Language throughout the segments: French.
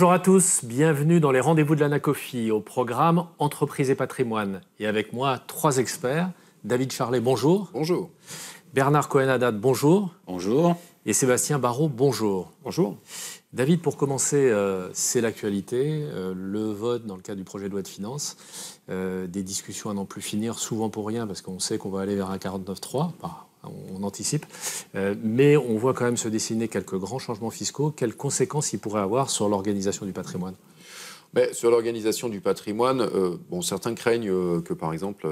Bonjour à tous, bienvenue dans les rendez-vous de l'Anacofi au programme Entreprise et patrimoine. Et avec moi, 3 experts. David Charlet, bonjour. Bonjour. Bernard Cohen-Haddad, bonjour. Bonjour. Et Sébastien Barrault, bonjour. Bonjour. David, pour commencer, c'est l'actualité, le vote dans le cadre du projet de loi de finances, des discussions à n'en plus finir, souvent pour rien, parce qu'on sait qu'on va aller vers un 49.3, on anticipe, mais on voit quand même se dessiner quelques grands changements fiscaux. Quelles conséquences ils pourraient avoir sur l'organisation du patrimoine ? Sur l'organisation du patrimoine, certains craignent que, par exemple,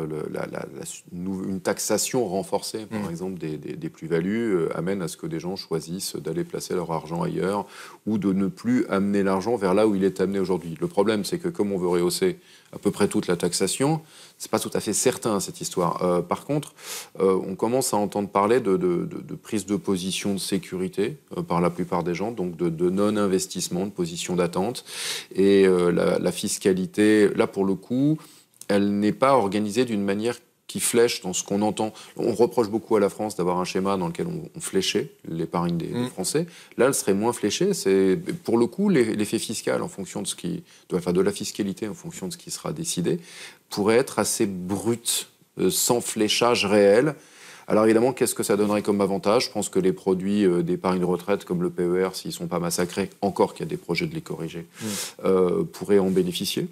une taxation renforcée, par exemple, des plus-values amène à ce que des gens choisissent d'aller placer leur argent ailleurs ou de ne plus amener l'argent vers là où il est amené aujourd'hui. Le problème, c'est que comme on veut rehausser à peu près toute la taxation, c'est pas tout à fait certain, cette histoire. Par contre, on commence à entendre parler de prise de position de sécurité par la plupart des gens, donc de non-investissement, de position d'attente. Et la fiscalité, là, pour le coup, elle n'est pas organisée d'une manière qui flèche dans ce qu'on entend. On reproche beaucoup à la France d'avoir un schéma dans lequel on fléchait l'épargne des Français. Là, elle serait moins fléchée. C'est, pour le coup, l'effet fiscal en fonction de la fiscalité en fonction de ce qui sera décidé pourrait être assez brut, sans fléchage réel. Alors évidemment, qu'est-ce que ça donnerait comme avantage ? Je pense que les produits d'épargne retraite comme le PER, s'ils ne sont pas massacrés, encore qu'il y a des projets de les corriger, pourraient en bénéficier.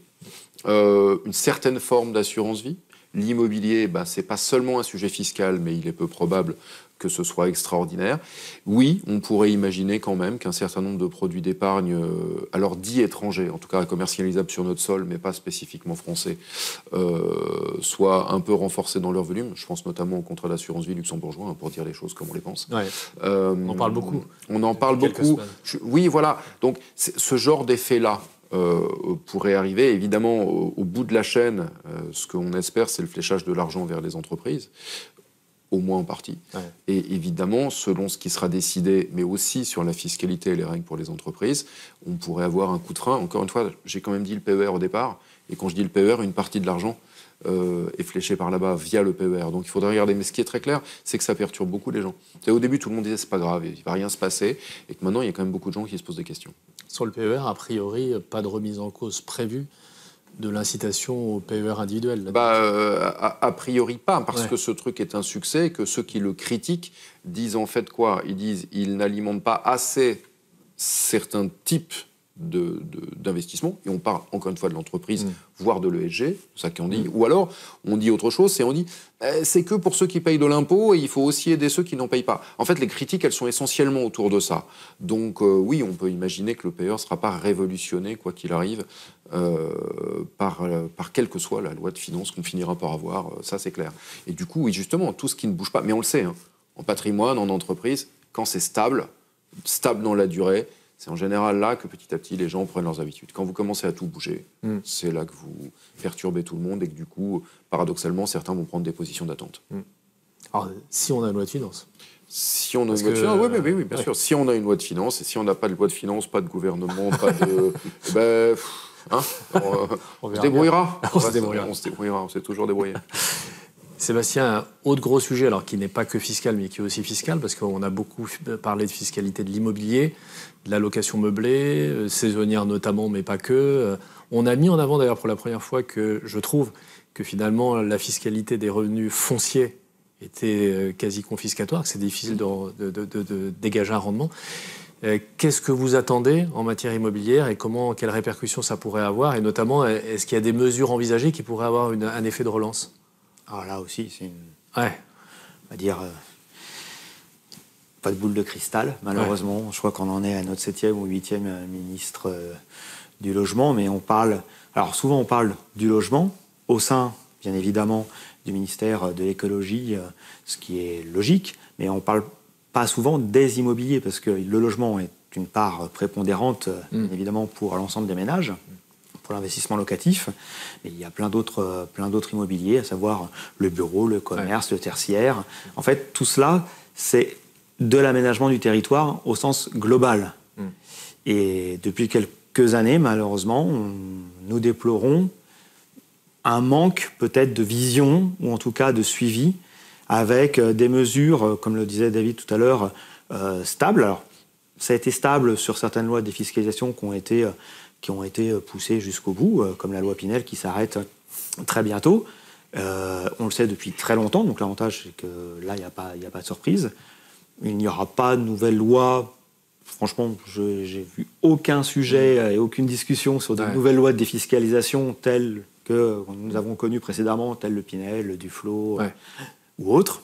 Une certaine forme d'assurance vie. L'immobilier, ce n'est pas seulement un sujet fiscal, mais il est peu probable que ce soit extraordinaire. Oui, on pourrait imaginer quand même qu'un certain nombre de produits d'épargne, alors dits étrangers, en tout cas commercialisables sur notre sol, mais pas spécifiquement français, soient un peu renforcés dans leur volume. Je pense notamment au contrat d'assurance vie luxembourgeois, pour dire les choses comme on les pense. Ouais. On en parle beaucoup. On en parle beaucoup. Oui, voilà. Donc, ce genre d'effet-là, pourrait arriver. Évidemment, au bout de la chaîne, ce qu'on espère, c'est le fléchage de l'argent vers les entreprises, au moins en partie. Ouais. Et évidemment, selon ce qui sera décidé, mais aussi sur la fiscalité et les règles pour les entreprises, on pourrait avoir un coup de frein. Encore une fois, j'ai quand même dit le PER au départ, et quand je dis le PER, une partie de l'argent est fléchée par là-bas via le PER. Donc il faudrait regarder. Mais ce qui est très clair, c'est que ça perturbe beaucoup les gens. Et au début, tout le monde disait c'est pas grave, il va rien se passer, et que maintenant, il y a quand même beaucoup de gens qui se posent des questions. Sur le PER, a priori, pas de remise en cause prévue de l'incitation au PER individuel. A priori pas, parce que ce truc est un succès, et que ceux qui le critiquent disent en fait quoi ? Ils disent ils n'alimentent pas assez certains types d'investissement, et on parle encore une fois de l'entreprise, voire de l'ESG, c'est ça qu'on dit, ou alors on dit autre chose, c'est on dit c'est que pour ceux qui payent de l'impôt, et il faut aussi aider ceux qui n'en payent pas. En fait, les critiques, elles sont essentiellement autour de ça. Donc oui, on peut imaginer que le PER ne sera pas révolutionné, quoi qu'il arrive, par quelle que soit la loi de finances qu'on finira par avoir, ça c'est clair. Et du coup, oui, justement, tout ce qui ne bouge pas, mais on le sait, en patrimoine, en entreprise, quand c'est stable dans la durée, c'est en général là que petit à petit les gens prennent leurs habitudes. Quand vous commencez à tout bouger, c'est là que vous perturbez tout le monde et que du coup, paradoxalement, certains vont prendre des positions d'attente. Alors, si on a une loi de finances. Si on a une loi de finances, oui, bien sûr. Si on a une loi de finances, et si on n'a pas de loi de finances, pas de gouvernement, pas de... on se débrouillera. On se débrouillera, on s'est toujours débrouillé. Sébastien, un autre gros sujet, alors qui n'est pas que fiscal, mais qui est aussi fiscal, parce qu'on a beaucoup parlé de fiscalité de l'immobilier, de la location meublée, saisonnière notamment, mais pas que. On a mis en avant d'ailleurs pour la première fois que je trouve que finalement la fiscalité des revenus fonciers était quasi confiscatoire, que c'est difficile de dégager un rendement. Qu'est-ce que vous attendez en matière immobilière et quelles répercussions ça pourrait avoir ? Et notamment, est-ce qu'il y a des mesures envisagées qui pourraient avoir un effet de relance ? Alors là aussi, c'est on va dire, pas de boule de cristal, malheureusement. Ouais. Je crois qu'on en est à notre 7e ou 8e ministre du logement, mais souvent on parle du logement au sein, bien évidemment, du ministère de l'écologie, ce qui est logique, mais on ne parle pas souvent des immobiliers, parce que le logement est une part prépondérante, bien évidemment, pour l'ensemble des ménages, pour l'investissement locatif, mais il y a plein d'autres immobiliers, à savoir le bureau, le commerce, le tertiaire. En fait, tout cela, c'est de l'aménagement du territoire au sens global. Et depuis quelques années, malheureusement, nous déplorons un manque peut-être de vision, ou en tout cas de suivi, avec des mesures, comme le disait David tout à l'heure, stables. Alors, ça a été stable sur certaines lois de défiscalisation qui ont été qui ont été poussées jusqu'au bout, comme la loi Pinel qui s'arrête très bientôt. On le sait depuis très longtemps, donc l'avantage c'est que là, il n'y a pas de surprise. Il n'y aura pas de nouvelle loi. Franchement, j'ai vu aucun sujet et aucune discussion sur de nouvelles lois de défiscalisation telles que nous avons connues précédemment, telles le Pinel, le Duflot ou autres.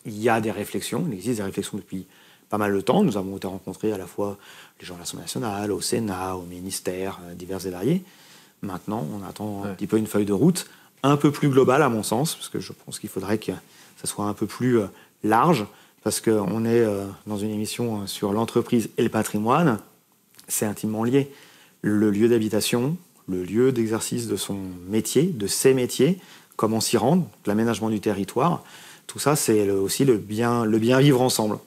Il y a des réflexions, il existe des réflexions depuis pas mal de temps. Nous avons été rencontrés à la fois les gens de l'Assemblée nationale, au Sénat, au ministère, divers et variés. Maintenant, on attend un petit peu une feuille de route un peu plus globale, à mon sens, parce que je pense qu'il faudrait que ça soit un peu plus large, parce qu'on est dans une émission sur l'entreprise et le patrimoine. C'est intimement lié. Le lieu d'habitation, le lieu d'exercice de son métier, de ses métiers, comment s'y rendre, l'aménagement du territoire, tout ça, c'est aussi le bien vivre ensemble.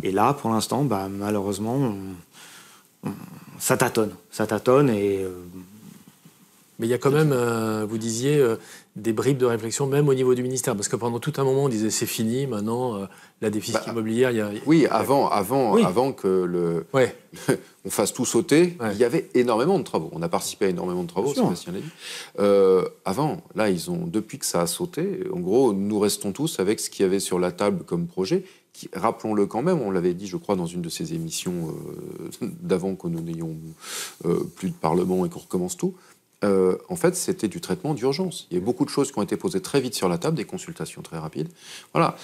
Et là, pour l'instant, malheureusement, ça tâtonne et... Mais il y a quand même, vous disiez, des bribes de réflexion, même au niveau du ministère. Parce que pendant tout un moment, on disait c'est fini, maintenant, la déficit immobilière... Oui, avant que on fasse tout sauter, il y avait énormément de travaux. On a participé à énormément de travaux, Sébastien l'a dit. Avant, là, depuis que ça a sauté, en gros, nous restons tous avec ce qu'il y avait sur la table comme projet. Rappelons-le quand même, on l'avait dit, je crois, dans une de ces émissions d'avant que nous n'ayons plus de Parlement et qu'on recommence tout. En fait, c'était du traitement d'urgence. Il y a beaucoup de choses qui ont été posées très vite sur la table, des consultations très rapides. Voilà.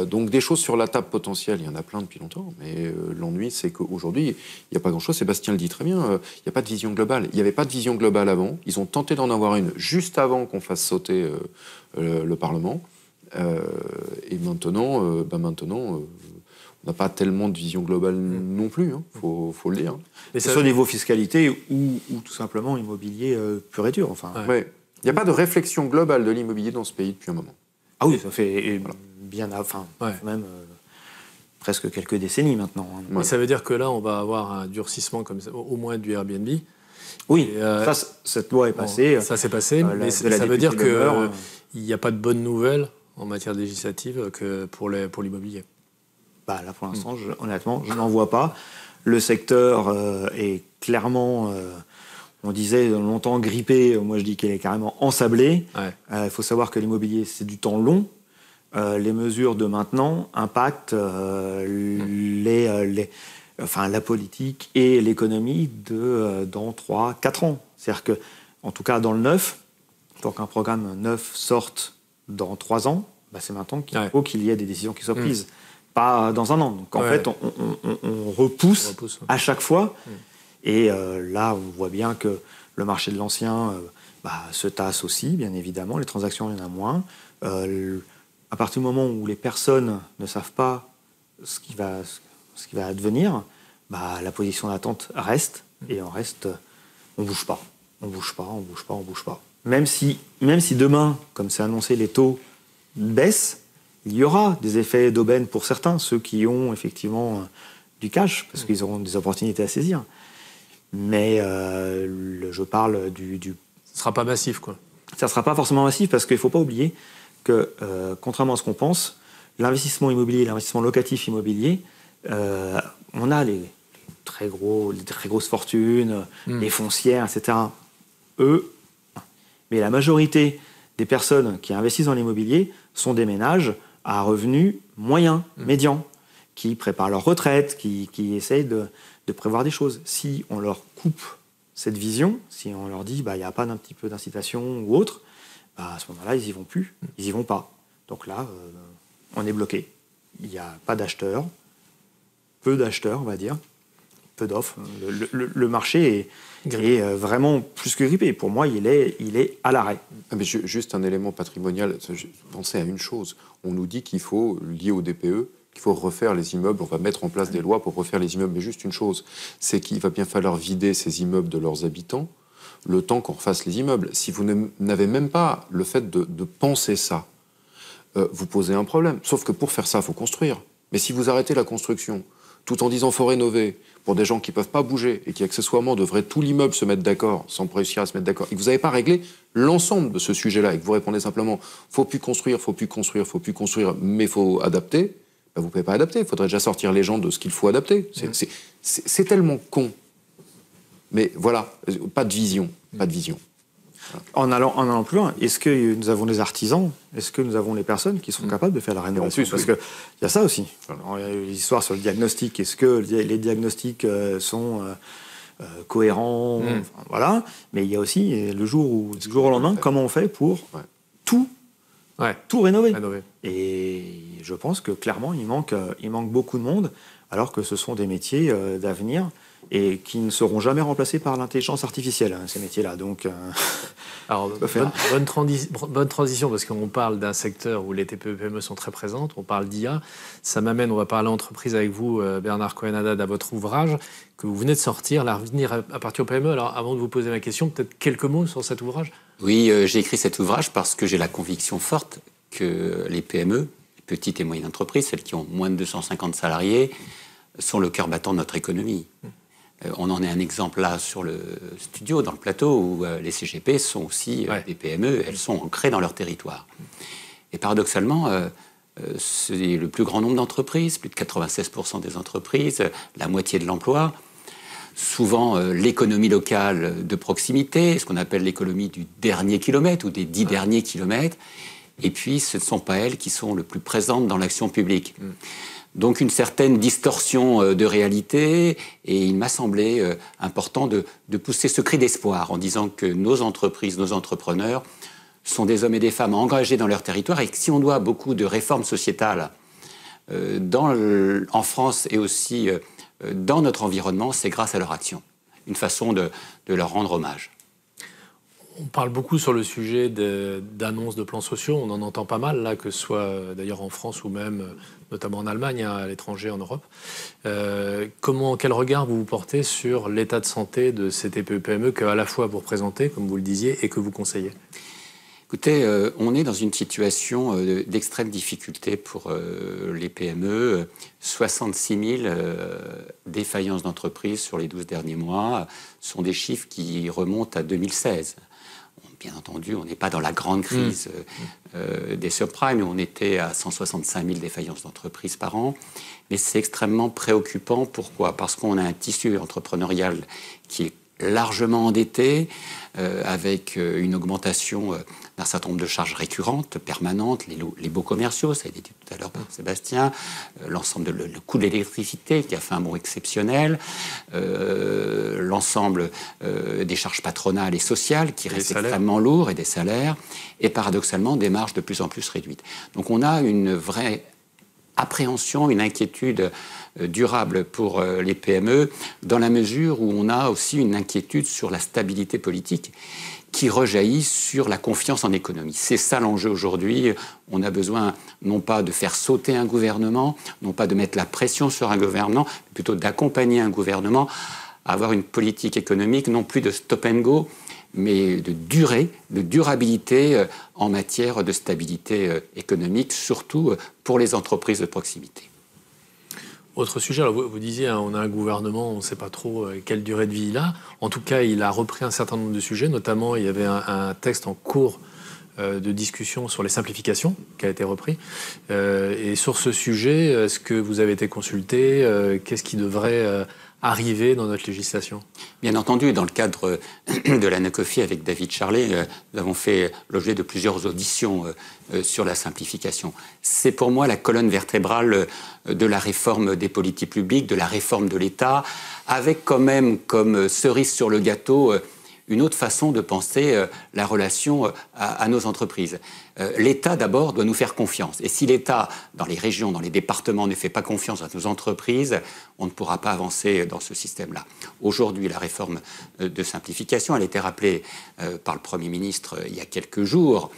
Donc des choses sur la table potentielles, il y en a plein depuis longtemps. Mais l'ennui, c'est qu'aujourd'hui, il n'y a pas grand-chose. Sébastien le dit très bien, il n'y a pas de vision globale. Il n'y avait pas de vision globale avant. Ils ont tenté d'en avoir une juste avant qu'on fasse sauter le Parlement. Et maintenant, on n'a pas tellement de vision globale non plus, faut le dire. Mais c'est soit au niveau fiscalité ou tout simplement immobilier pur et dur. Enfin. Ouais. Il n'y a pas de réflexion globale de l'immobilier dans ce pays depuis un moment. Ah oui, ça fait même presque quelques décennies maintenant. Mais ça veut dire que là, on va avoir un durcissement comme ça, au moins du Airbnb. Oui, cette loi est passée. Ça s'est passé, mais ça veut dire qu'il n'y a pas de bonnes nouvelles en matière législative que pour l'immobilier. Là, pour l'instant, honnêtement, je n'en vois pas. Le secteur est clairement, on disait longtemps grippé, moi je dis qu'il est carrément ensablé. Il faut savoir que l'immobilier, c'est du temps long. Les mesures de maintenant impactent la politique et l'économie dans 3-4 ans. C'est-à-dire que, en tout cas dans le neuf, pour qu'un programme neuf sorte dans 3 ans, c'est maintenant qu'il faut qu'il y ait des décisions qui soient prises. Pas dans un an. Donc en fait, on repousse à chaque fois. Et là, on voit bien que le marché de l'ancien se tasse aussi, bien évidemment. Les transactions, il y en a moins. À partir du moment où les personnes ne savent pas ce qui va advenir, la position d'attente reste. Et on reste, on bouge pas. On bouge pas. Même si demain, comme c'est annoncé, les taux baissent, il y aura des effets d'aubaine pour certains, ceux qui ont effectivement du cash, parce qu'ils auront des opportunités à saisir. Mais je parle du... Ce ne sera pas massif, quoi. Ça ne sera pas forcément massif, parce qu'il ne faut pas oublier que, contrairement à ce qu'on pense, l'investissement immobilier, l'investissement locatif immobilier, on a les très grosses fortunes, les foncières, etc. Eux, mais la majorité des personnes qui investissent dans l'immobilier sont des ménages à revenus moyens, médians, qui préparent leur retraite, qui essayent de prévoir des choses. Si on leur coupe cette vision, si on leur dit il n'y a pas d'un petit peu d'incitation ou autre, à ce moment-là, ils n'y vont plus, ils n'y vont pas. Donc là, on est bloqué. Il n'y a pas d'acheteurs, peu d'acheteurs, on va dire, peu d'offres. Le marché est vraiment plus que grippé. Pour moi, il est à l'arrêt. Mais juste un élément patrimonial. Pensez à une chose. On nous dit qu'il faut, lié au DPE, qu'il faut refaire les immeubles. On va mettre en place des lois pour refaire les immeubles. Mais juste une chose, c'est qu'il va bien falloir vider ces immeubles de leurs habitants le temps qu'on refasse les immeubles. Si vous n'avez même pas le fait de penser ça, vous posez un problème. Sauf que pour faire ça, il faut construire. Mais si vous arrêtez la construction, tout en disant faut rénover, pour des gens qui ne peuvent pas bouger et qui accessoirement devraient tout l'immeuble se mettre d'accord sans réussir à se mettre d'accord, et que vous n'avez pas réglé l'ensemble de ce sujet-là, et que vous répondez simplement faut plus construire, mais il faut adapter, vous ne pouvez pas adapter. Il faudrait déjà sortir les gens de ce qu'il faut adapter. C'est tellement con. Mais voilà, pas de vision. Pas de vision. En allant plus loin, est-ce que nous avons des artisans? Est-ce que nous avons les personnes qui sont capables de faire la rénovation? Parce qu'il y a ça aussi. Alors, il y a eu l'histoire sur le diagnostic. Est-ce que les diagnostics sont cohérents? Enfin, voilà. Mais il y a aussi du jour au lendemain, comment on fait pour tout rénover. Et je pense que clairement, il manque beaucoup de monde, alors que ce sont des métiers d'avenir et qui ne seront jamais remplacés par l'intelligence artificielle, ces métiers-là. Donc, alors, bonne transition, parce qu'on parle d'un secteur où les TPE-PME sont très présentes, on parle d'IA. Ça m'amène, on va parler entreprise avec vous, Bernard Cohen-Haddad, à votre ouvrage que vous venez de sortir, L'avenir à partir aux PME. Alors, avant de vous poser ma question, peut-être quelques mots sur cet ouvrage? Oui, j'ai écrit cet ouvrage parce que j'ai la conviction forte que les PME, les petites et moyennes entreprises, celles qui ont moins de 250 salariés, sont le cœur battant de notre économie. On en est un exemple là sur le studio, dans le plateau, où les CGP sont aussi des PME, elles sont ancrées dans leur territoire. Et paradoxalement, c'est le plus grand nombre d'entreprises, plus de 96% des entreprises, la moitié de l'emploi, souvent l'économie locale de proximité, ce qu'on appelle l'économie du dernier kilomètre ou des 10 derniers kilomètres, et puis ce ne sont pas elles qui sont le plus présentes dans l'action publique. Donc une certaine distorsion de réalité, et il m'a semblé important de pousser ce cri d'espoir en disant que nos entreprises, nos entrepreneurs sont des hommes et des femmes engagés dans leur territoire, et que si on doit beaucoup de réformes sociétales en France et aussi dans notre environnement, c'est grâce à leur action. Une façon de leur rendre hommage. On parle beaucoup sur le sujet d'annonces de plans sociaux, on en entend pas mal, là, que ce soit d'ailleurs en France ou même notamment en Allemagne, à l'étranger, en Europe. Quel regard vous portez sur l'état de santé de ces TPE-PME qu'à la fois vous représentez, comme vous le disiez, et que vous conseillez? Écoutez, on est dans une situation d'extrême difficulté pour les PME. 66 000 défaillances d'entreprises sur les 12 derniers mois sont des chiffres qui remontent à 2016. Bien entendu, on n'est pas dans la grande crise des subprimes, où on était à 165 000 défaillances d'entreprises par an. Mais c'est extrêmement préoccupant. Pourquoi? Parce qu'on a un tissu entrepreneurial qui est largement endetté, avec une augmentation d'un certain nombre de charges récurrentes, permanentes, les baux commerciaux, ça a été dit tout à l'heure par Sébastien, l'ensemble le coût de l'électricité qui a fait un bond exceptionnel, l'ensemble des charges patronales et sociales qui restent extrêmement lourds, et des salaires, et paradoxalement des marges de plus en plus réduites. Donc on a une vraie appréhension, une inquiétude durable pour les PME, dans la mesure où on a aussi une inquiétude sur la stabilité politique qui rejaillit sur la confiance en économie. C'est ça l'enjeu aujourd'hui. On a besoin non pas de faire sauter un gouvernement, non pas de mettre la pression sur un gouvernement, mais plutôt d'accompagner un gouvernement à avoir une politique économique non plus de stop and go, mais de durabilité en matière de stabilité économique, surtout pour les entreprises de proximité. Autre sujet, alors vous disiez, on a un gouvernement, on ne sait pas trop quelle durée de vie il a. En tout cas, il a repris un certain nombre de sujets, notamment il y avait un texte en cours de discussion sur les simplifications qui a été repris. Et sur ce sujet, est-ce que vous avez été consulté? Qu'est-ce qui devrait arriver dans notre législation? Bien entendu, dans le cadre de l'ANACOFI avec David Charlet, nous avons fait l'objet de plusieurs auditions sur la simplification. C'est pour moi la colonne vertébrale de la réforme des politiques publiques, de la réforme de l'État, avec quand même comme cerise sur le gâteau une autre façon de penser la relation à nos entreprises. L'État, d'abord, doit nous faire confiance. Et si l'État, dans les régions, dans les départements, ne fait pas confiance à nos entreprises, on ne pourra pas avancer dans ce système-là. Aujourd'hui, la réforme de simplification, elle a été rappelée par le Premier ministre il y a quelques jours,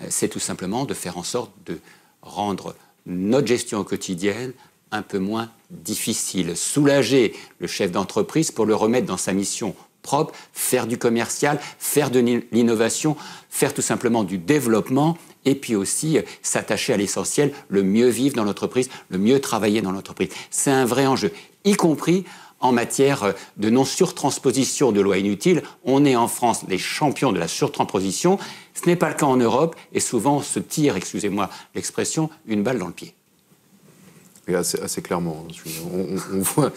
c'est tout simplement de faire en sorte de rendre notre gestion quotidienne un peu moins difficile, soulager le chef d'entreprise pour le remettre dans sa mission propre, faire du commercial, faire de l'innovation, faire tout simplement du développement, et puis aussi s'attacher à l'essentiel, le mieux vivre dans l'entreprise, le mieux travailler dans l'entreprise. C'est un vrai enjeu, y compris en matière de non-surtransposition de lois inutiles. On est en France les champions de la surtransposition. Ce n'est pas le cas en Europe, et souvent on se tire, excusez-moi l'expression, une balle dans le pied. Et assez clairement. On voit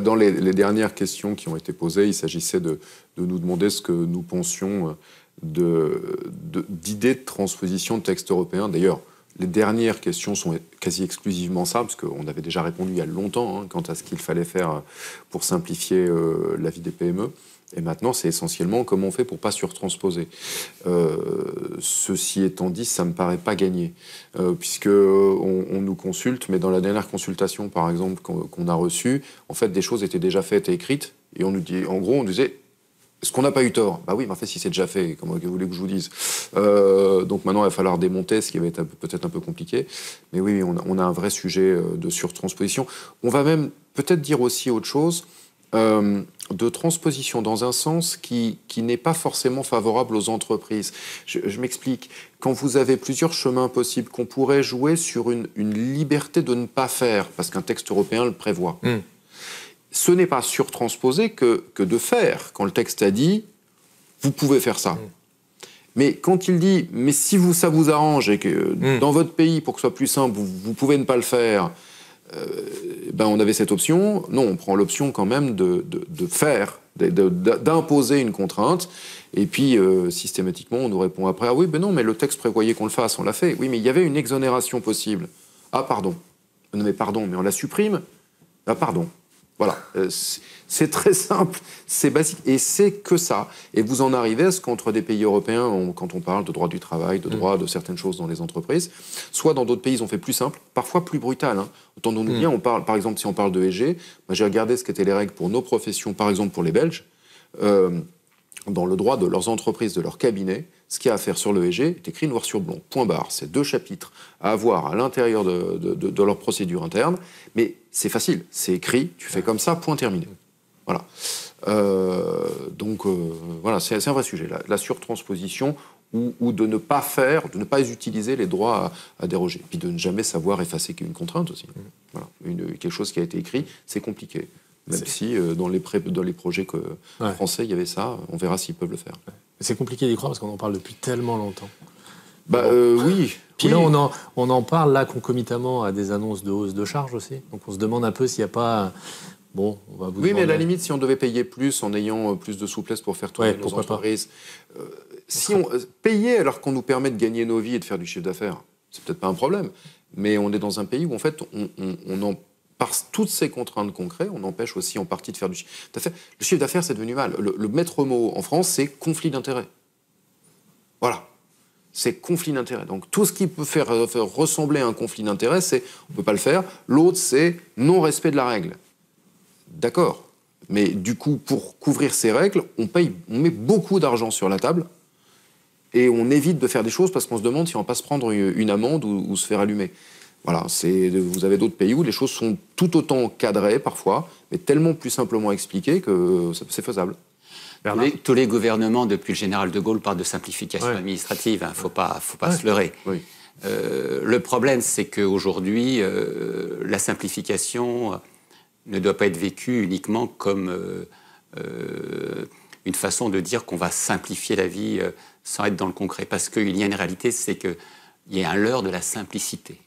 dans les dernières questions qui ont été posées, il s'agissait de nous demander ce que nous pensions d'idées de transposition de textes européens. D'ailleurs, les dernières questions sont quasi exclusivement ça, parce qu'on avait déjà répondu il y a longtemps quant à ce qu'il fallait faire pour simplifier la vie des PME. Et maintenant, c'est essentiellement comment on fait pour ne pas surtransposer. Ceci étant dit, ça ne me paraît pas gagné, puisqu'on nous consulte, mais dans la dernière consultation, par exemple, qu'on a reçue, en fait, des choses étaient déjà faites et écrites, et on nous dit, en gros, on disait, est-ce qu'on n'a pas eu tort ? Bah oui, mais en fait, si c'est déjà fait, comment vous voulez que je vous dise ? Donc maintenant, il va falloir démonter, ce qui va être peut-être un peu compliqué. Mais oui, on a un vrai sujet de surtransposition. On va même peut-être dire aussi autre chose, de transposition dans un sens qui n'est pas forcément favorable aux entreprises. Je m'explique. Quand vous avez plusieurs chemins possibles, qu'on pourrait jouer sur une liberté de ne pas faire, parce qu'un texte européen le prévoit. Ce n'est pas surtransposé que de faire. Quand le texte a dit, vous pouvez faire ça. Mais quand il dit, mais si ça vous arrange et que dans votre pays, pour que ce soit plus simple, vous pouvez ne pas le faire, on avait cette option. Non, on prend l'option quand même de faire, d'imposer une contrainte. Et puis, systématiquement, on nous répond après, ah oui, ben non, mais le texte prévoyait qu'on le fasse, on l'a fait. Oui, mais il y avait une exonération possible. Ah, pardon. Non, mais pardon, mais on la supprime. Ah, pardon. Voilà, c'est très simple, c'est basique, et c'est que ça. Et vous en arrivez à ce qu'entre des pays européens, quand on parle de droit du travail, de droit de certaines choses dans les entreprises, soit dans d'autres pays, ils ont fait plus simple, parfois plus brutal. Entendons-nous bien, on parle, par exemple, si on parle de ESG, j'ai regardé ce qu'étaient les règles pour nos professions, par exemple pour les Belges, dans le droit de leurs entreprises, de leurs cabinets, ce qu'il y a à faire sur l'ESG est écrit noir sur blanc, point barre. C'est 2 chapitres à avoir à l'intérieur de leur procédure interne, mais c'est facile, c'est écrit, tu fais comme ça, point terminé. Voilà. Voilà, c'est un vrai sujet, la surtransposition ou de ne pas faire, de ne pas utiliser les droits à déroger, puis de ne jamais savoir effacer qu'une contrainte aussi. Voilà. Quelque chose qui a été écrit, c'est compliqué. Même si dans les projets français, il y avait ça, on verra s'ils peuvent le faire. C'est compliqué d'y croire parce qu'on en parle depuis tellement longtemps. Oui. Puis là, on en parle là concomitamment à des annonces de hausse de charges aussi. Donc on se demande un peu s'il n'y a pas... Bon, on va vous demander... mais à la limite, si on devait payer plus en ayant plus de souplesse pour faire tourner nos entreprises... si on payer alors qu'on nous permet de gagner nos vies et de faire du chiffre d'affaires, c'est peut-être pas un problème. Mais on est dans un pays où, en fait, par toutes ces contraintes concrètes, on empêche aussi en partie de faire du chiffre d'affaires. Le chiffre d'affaires, c'est devenu mal. Le maître mot en France, c'est conflit d'intérêts. Voilà. C'est conflit d'intérêts. Donc tout ce qui peut faire ressembler à un conflit d'intérêts, c'est on ne peut pas le faire. L'autre, c'est non-respect de la règle. D'accord. Mais du coup, pour couvrir ces règles, on met beaucoup d'argent sur la table et on évite de faire des choses parce qu'on se demande si on ne va pas se prendre une amende ou se faire allumer. Voilà, vous avez d'autres pays où les choses sont tout autant cadrées parfois, mais tellement plus simplement expliquées que c'est faisable. Tous les gouvernements, depuis le général de Gaulle, parlent de simplification administrative. Il ne faut pas se leurrer. Oui. Le problème, c'est qu'aujourd'hui, la simplification ne doit pas être vécue uniquement comme une façon de dire qu'on va simplifier la vie sans être dans le concret. Parce qu'il y a une réalité, c'est qu'il y a un leurre de la simplicité.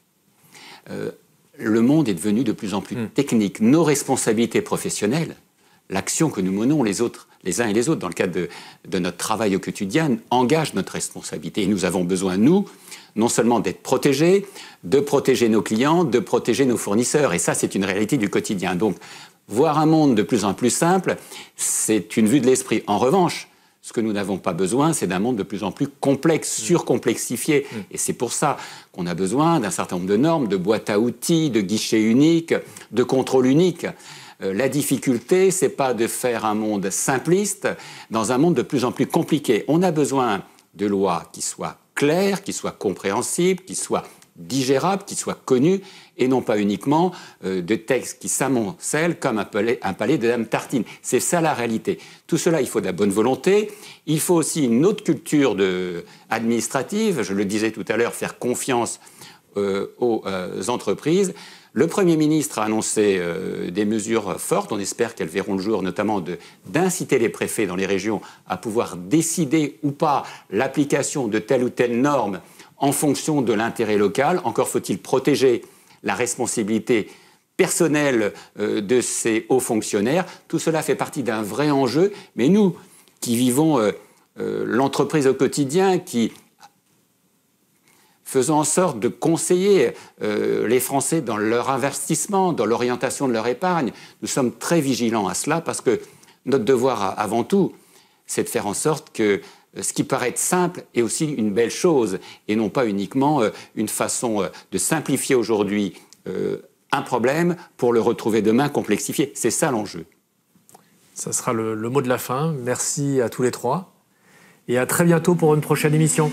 Le monde est devenu de plus en plus technique. Nos responsabilités professionnelles, l'action que nous menons les uns et les autres dans le cadre de notre travail au quotidien, engage notre responsabilité. Et nous avons besoin, nous, non seulement d'être protégés, de protéger nos clients, de protéger nos fournisseurs. Et ça, c'est une réalité du quotidien. Donc, voir un monde de plus en plus simple, c'est une vue de l'esprit. En revanche, ce que nous n'avons pas besoin, c'est d'un monde de plus en plus complexe, surcomplexifié. Et c'est pour ça qu'on a besoin d'un certain nombre de normes, de boîtes à outils, de guichets uniques, de contrôles uniques. La difficulté, c'est pas de faire un monde simpliste dans un monde de plus en plus compliqué. On a besoin de lois qui soient claires, qui soient compréhensibles, qui soient digérables, qui soient connues, et non pas uniquement de textes qui s'amoncellent comme un palais de Dame Tartine. C'est ça la réalité. Tout cela, il faut de la bonne volonté. Il faut aussi une autre culture administrative. Je le disais tout à l'heure, faire confiance aux entreprises. Le Premier ministre a annoncé des mesures fortes. On espère qu'elles verront le jour, notamment d'inciter les préfets dans les régions à pouvoir décider ou pas l'application de telle ou telle norme en fonction de l'intérêt local. Encore faut-il protéger la responsabilité personnelle de ces hauts fonctionnaires. Tout cela fait partie d'un vrai enjeu, mais nous qui vivons l'entreprise au quotidien, qui faisons en sorte de conseiller les Français dans leur investissement, dans l'orientation de leur épargne, nous sommes très vigilants à cela parce que notre devoir avant tout, c'est de faire en sorte que ce qui paraît être simple est aussi une belle chose et non pas uniquement une façon de simplifier aujourd'hui un problème pour le retrouver demain complexifié. C'est ça l'enjeu. Ça sera le mot de la fin. Merci à tous les trois et à très bientôt pour une prochaine émission.